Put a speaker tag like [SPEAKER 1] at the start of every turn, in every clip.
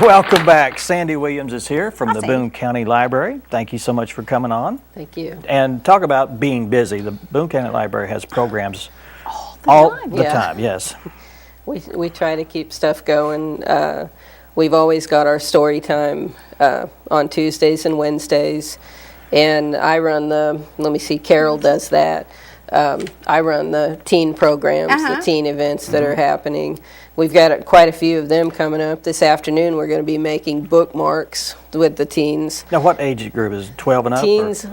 [SPEAKER 1] Welcome back. Sandy Williams is here from the
[SPEAKER 2] Sandy.
[SPEAKER 1] Boone County Library. Thank you so much for coming on.
[SPEAKER 3] Thank you.
[SPEAKER 1] And talk about being busy. The Boone County Library has programs
[SPEAKER 2] All
[SPEAKER 1] the
[SPEAKER 3] Yeah.
[SPEAKER 1] time. Yes.
[SPEAKER 3] We try to keep stuff going. We've always got our story time on Tuesdays and Wednesdays. And I run Carol does that. I run the teen programs, the teen events that are happening. We've got quite a few of them coming up. This afternoon we're going to be making bookmarks with the teens.
[SPEAKER 1] Now, what age group is it? 12 and up?
[SPEAKER 3] Teens,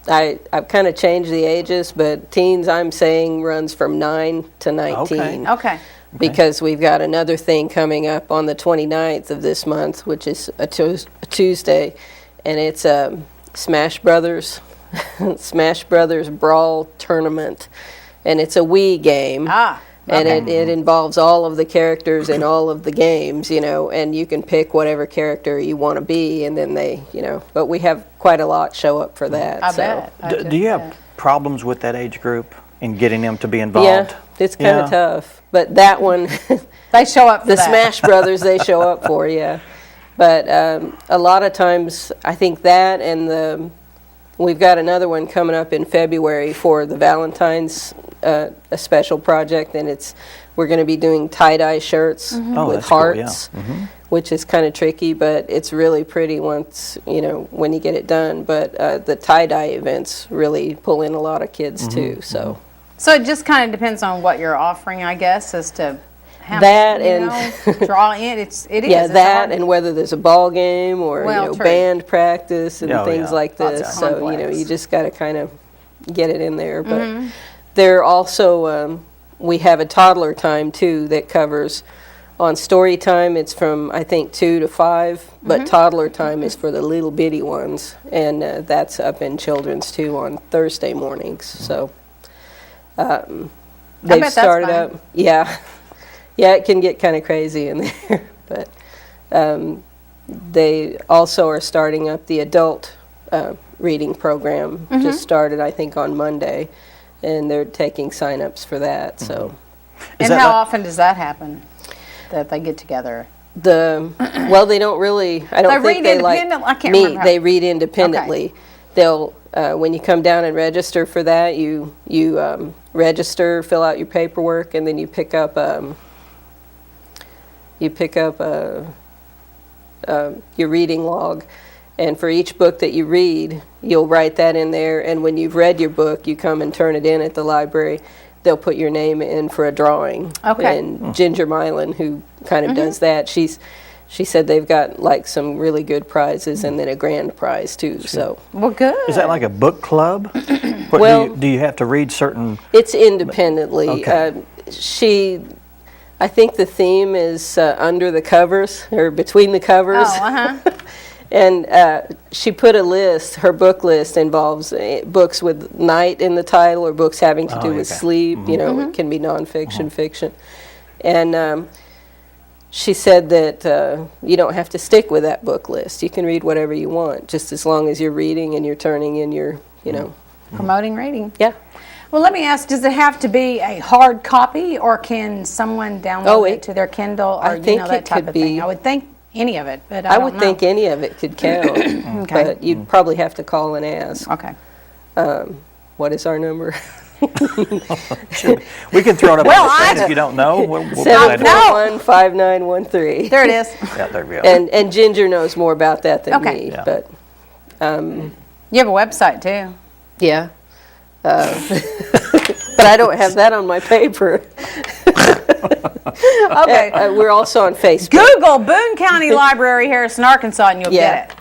[SPEAKER 3] I've kind of changed the ages, but teens I'm saying runs from 9 to 19.
[SPEAKER 2] Okay.
[SPEAKER 3] Because we've got another thing coming up on the 29th of this month, which is a Tuesday, and it's a Smash Brothers Brawl Tournament, and it's a Wii game. And it involves all of the characters in all of the games, and you can pick whatever character you want to be, and then but we have quite a lot show up for that.
[SPEAKER 2] I bet.
[SPEAKER 1] Do you have problems with that age group in getting them to be involved?
[SPEAKER 3] Yeah, it's kind of tough, but that one,
[SPEAKER 2] They show up for
[SPEAKER 3] the
[SPEAKER 2] that.
[SPEAKER 3] Smash Brothers, they show up for, yeah. But a lot of times, I think that and we've got another one coming up in February for the Valentine's a special project, and we're going to be doing tie-dye shirts with hearts, which is kind of tricky, but it's really pretty once when you get it done. But the tie-dye events really pull in a lot of kids too. So
[SPEAKER 2] it just kind of depends on what you're offering, I guess, as to how
[SPEAKER 3] that
[SPEAKER 2] much, draw in. It is.
[SPEAKER 3] Yeah,
[SPEAKER 2] It's
[SPEAKER 3] that
[SPEAKER 2] hard.
[SPEAKER 3] and whether there's a ball game or
[SPEAKER 2] True.
[SPEAKER 3] band practice and things like
[SPEAKER 2] Lots
[SPEAKER 3] this.
[SPEAKER 2] of
[SPEAKER 3] So
[SPEAKER 2] complex.
[SPEAKER 3] you just got to kind of get it in there. But there also we have a toddler time too that covers. On story time, it's from I think 2 to 5, but toddler time is for the little bitty ones, and that's up in Children's too on Thursday mornings. So they've
[SPEAKER 2] that's
[SPEAKER 3] started
[SPEAKER 2] fun.
[SPEAKER 3] up. Yeah, it can get kind of crazy in there, but they also are starting up the adult reading program. Just started I think on Monday, and they're taking sign-ups for that. So.
[SPEAKER 2] And how often does that happen? That they get together?
[SPEAKER 3] They don't really. I don't think they like
[SPEAKER 2] I can't
[SPEAKER 3] meet.
[SPEAKER 2] remember.
[SPEAKER 3] They read independently. They'll when you come down and register for that, you register, fill out your paperwork, and then you pick up your reading log. And for each book that you read, you'll write that in there. And when you've read your book, you come and turn it in at the library. They'll put your name in for a drawing.
[SPEAKER 2] Okay.
[SPEAKER 3] And Ginger Milan, who kind of does that, she said they've got like some really good prizes and then a grand prize too. So
[SPEAKER 2] Well, good.
[SPEAKER 1] Is that like a book club?
[SPEAKER 3] Well,
[SPEAKER 1] do you have to read certain?
[SPEAKER 3] it's independently.
[SPEAKER 1] Okay.
[SPEAKER 3] I think the theme is under the covers or between the covers.
[SPEAKER 2] Oh,
[SPEAKER 3] And she put a list, her book list involves books with night in the title or books having to do with sleep. It can be nonfiction, fiction. And she said that you don't have to stick with that book list. You can read whatever you want, just as long as you're reading and you're turning in your,
[SPEAKER 2] Promoting reading.
[SPEAKER 3] Yeah.
[SPEAKER 2] Well, let me ask, does it have to be a hard copy, or can someone download it to their Kindle, or
[SPEAKER 3] I think
[SPEAKER 2] that
[SPEAKER 3] it
[SPEAKER 2] type
[SPEAKER 3] could
[SPEAKER 2] of thing?
[SPEAKER 3] be-
[SPEAKER 2] I would think any of it, but
[SPEAKER 3] I
[SPEAKER 2] don't
[SPEAKER 3] would
[SPEAKER 2] know.
[SPEAKER 3] think any of it could count, but you'd probably have to call and ask.
[SPEAKER 2] Okay.
[SPEAKER 3] What is our number?
[SPEAKER 1] We can throw it up on the screen if you don't know. We'll put that in.
[SPEAKER 3] 741-5913.
[SPEAKER 2] There it is.
[SPEAKER 1] Yeah, there we go.
[SPEAKER 3] And Ginger knows more about that than
[SPEAKER 2] Okay.
[SPEAKER 3] me,
[SPEAKER 1] Yeah.
[SPEAKER 3] but
[SPEAKER 2] You have a website, too.
[SPEAKER 3] yeah. But I don't have that on my paper.
[SPEAKER 2] Okay.
[SPEAKER 3] We're also on Facebook.
[SPEAKER 2] Google Boone County Library, Harrison, Arkansas, and you'll get it.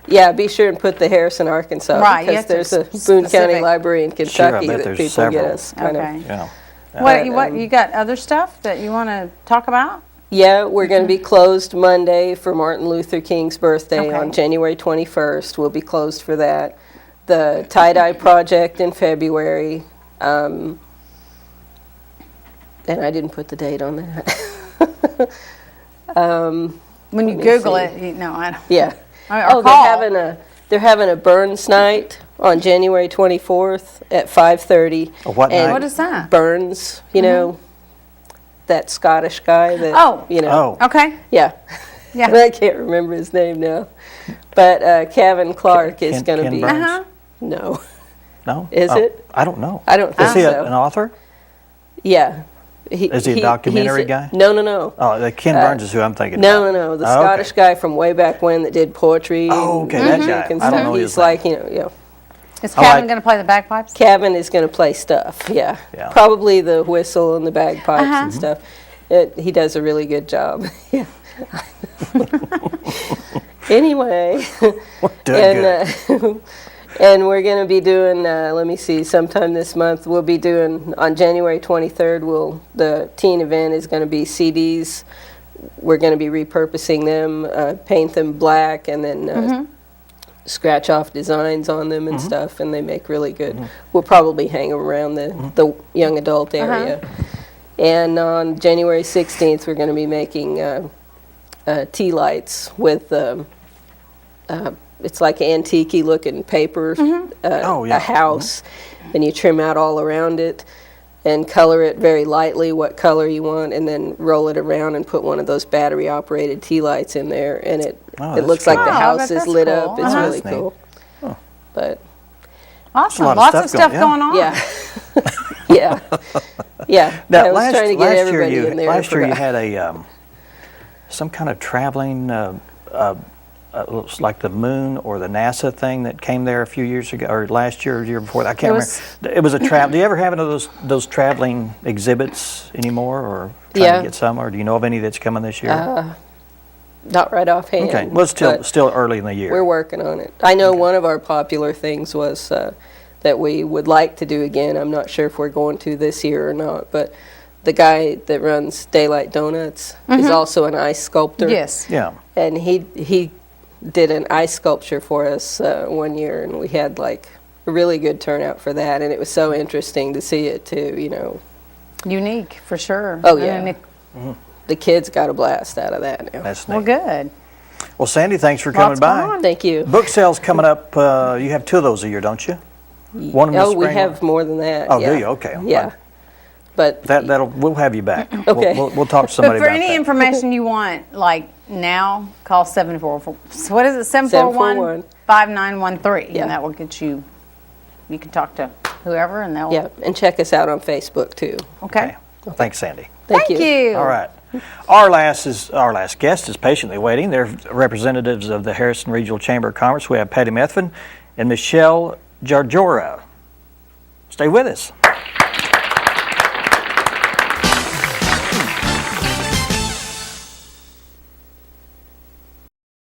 [SPEAKER 3] Yeah, be sure and put the Harrison, Arkansas,
[SPEAKER 2] Right, you
[SPEAKER 3] because
[SPEAKER 2] have to
[SPEAKER 3] there's a
[SPEAKER 2] specific.
[SPEAKER 3] Boone County Library in Kentucky
[SPEAKER 1] bet
[SPEAKER 3] that
[SPEAKER 1] there's
[SPEAKER 3] people get
[SPEAKER 1] several.
[SPEAKER 3] us kind
[SPEAKER 2] Okay.
[SPEAKER 3] of.
[SPEAKER 1] Yeah.
[SPEAKER 2] What you got other stuff that you want to talk about?
[SPEAKER 3] Yeah, we're going to be closed Monday for Martin Luther King's birthday
[SPEAKER 2] Okay.
[SPEAKER 3] on January 21st. We'll be closed for that. The tie-dye project in February. And I didn't put the date on that.
[SPEAKER 2] When you
[SPEAKER 3] me
[SPEAKER 2] Google
[SPEAKER 3] see.
[SPEAKER 2] it, I don't.
[SPEAKER 3] Yeah.
[SPEAKER 2] Or
[SPEAKER 3] they're
[SPEAKER 2] call.
[SPEAKER 3] they're having a Burns night on January 24th at 5:30.
[SPEAKER 1] A what
[SPEAKER 3] And
[SPEAKER 1] night?
[SPEAKER 2] What is that?
[SPEAKER 3] Burns, that Scottish guy that
[SPEAKER 2] Oh.
[SPEAKER 3] you know.
[SPEAKER 1] Oh.
[SPEAKER 2] Okay.
[SPEAKER 3] Yeah.
[SPEAKER 2] Yeah.
[SPEAKER 3] I can't remember his name now. But Kevin Clark is going to
[SPEAKER 1] Ken
[SPEAKER 3] be.
[SPEAKER 1] Burns?
[SPEAKER 3] No.
[SPEAKER 1] No?
[SPEAKER 3] Is it?
[SPEAKER 1] I don't know.
[SPEAKER 3] I don't think
[SPEAKER 1] Is he
[SPEAKER 3] so.
[SPEAKER 1] an author?
[SPEAKER 3] Yeah.
[SPEAKER 1] Is he a documentary guy?
[SPEAKER 3] No.
[SPEAKER 1] Oh, Ken Burns is who I'm thinking
[SPEAKER 3] No.
[SPEAKER 1] about.
[SPEAKER 3] The
[SPEAKER 1] Oh,
[SPEAKER 3] Scottish guy from way back when that did poetry.
[SPEAKER 1] Oh,
[SPEAKER 3] and
[SPEAKER 1] okay, that
[SPEAKER 3] music
[SPEAKER 1] guy.
[SPEAKER 3] and
[SPEAKER 1] I don't
[SPEAKER 3] stuff.
[SPEAKER 1] know his
[SPEAKER 3] He's
[SPEAKER 1] name.
[SPEAKER 3] like,
[SPEAKER 2] Is
[SPEAKER 1] I
[SPEAKER 2] Kevin
[SPEAKER 1] like-
[SPEAKER 2] going to play the bagpipes?
[SPEAKER 3] Kevin is going to play stuff. Yeah. Probably the whistle and the bagpipes and stuff. He does a really good job. Yeah. Anyway.
[SPEAKER 1] Doing good.
[SPEAKER 3] And we're going to be doing, let me see, sometime this month, we'll be doing, on January 23rd, the teen event is going to be CDs. We're going to be repurposing them, paint them black, and then scratch off designs on them and stuff, and they make really good. We'll probably hang them around the young adult area. And on January 16th, we're going to be making tea lights with it's like antique-y looking paper, a house, and you trim out all around it and color it very lightly what color you want, and then roll it around and put one of those battery-operated tea lights in there, and it looks like the
[SPEAKER 2] cool.
[SPEAKER 3] house
[SPEAKER 2] Oh,
[SPEAKER 3] is
[SPEAKER 2] that's
[SPEAKER 3] lit
[SPEAKER 2] cool.
[SPEAKER 3] up. It's really
[SPEAKER 1] That's neat.
[SPEAKER 3] cool. But
[SPEAKER 2] Awesome.
[SPEAKER 1] lot of
[SPEAKER 2] Lots
[SPEAKER 1] stuff
[SPEAKER 2] of stuff
[SPEAKER 1] going-
[SPEAKER 2] going on.
[SPEAKER 3] yeah, yeah.
[SPEAKER 1] Now,
[SPEAKER 3] I was trying to get everybody in there.
[SPEAKER 1] last year you had a some kind of traveling, looks like the moon or the NASA thing that came there a few years ago, or last year or the year before. I can't remember. It was a travel. Do you ever have any of those traveling exhibits anymore, or trying to get some, or do you know of any that's coming this year?
[SPEAKER 3] Not right offhand.
[SPEAKER 1] Okay, well, it's still early in the year.
[SPEAKER 3] We're working on it. I know one of our popular things was that we would like to do again. I'm not sure if we're going to this year or not, but the guy that runs Daylight Donuts is also an ice sculptor.
[SPEAKER 2] Yes.
[SPEAKER 1] Yeah.
[SPEAKER 3] And he did an ice sculpture for us one year, and we had like a really good turnout for that, and it was so interesting to see it too,
[SPEAKER 2] Unique, for sure.
[SPEAKER 3] Oh,
[SPEAKER 2] I
[SPEAKER 3] yeah.
[SPEAKER 2] mean,
[SPEAKER 3] The kids got a blast out of that now.
[SPEAKER 1] That's
[SPEAKER 2] well,
[SPEAKER 1] neat.
[SPEAKER 2] good.
[SPEAKER 1] Well, Sandy, thanks for coming
[SPEAKER 2] Lots
[SPEAKER 1] by.
[SPEAKER 2] going on.
[SPEAKER 3] Thank you.
[SPEAKER 1] Book sales coming up. You have 2 of those a year, don't you? One in the
[SPEAKER 3] Oh, we
[SPEAKER 1] spring,
[SPEAKER 3] have more than that.
[SPEAKER 1] Oh,
[SPEAKER 3] yeah.
[SPEAKER 1] do you? Okay.
[SPEAKER 3] Yeah. But
[SPEAKER 1] We'll have you back.
[SPEAKER 3] Okay.
[SPEAKER 1] We'll talk to
[SPEAKER 2] But
[SPEAKER 1] somebody
[SPEAKER 2] for
[SPEAKER 1] about
[SPEAKER 2] any
[SPEAKER 1] that.
[SPEAKER 2] information you want, like now, call 744. What is it? 741 5913.
[SPEAKER 3] Yeah.
[SPEAKER 2] And that will get you. You can talk to whoever, and they'll.
[SPEAKER 3] yeah, and check us out on Facebook too.
[SPEAKER 2] Okay.
[SPEAKER 1] Okay. Thanks, Sandy.
[SPEAKER 3] Thank
[SPEAKER 2] you.
[SPEAKER 3] Oh.
[SPEAKER 1] All right. Our last guest is patiently waiting. They're representatives of the Harrison Regional Chamber of Commerce. We have Patty Methvin and Michelle Jarjora. Stay with us.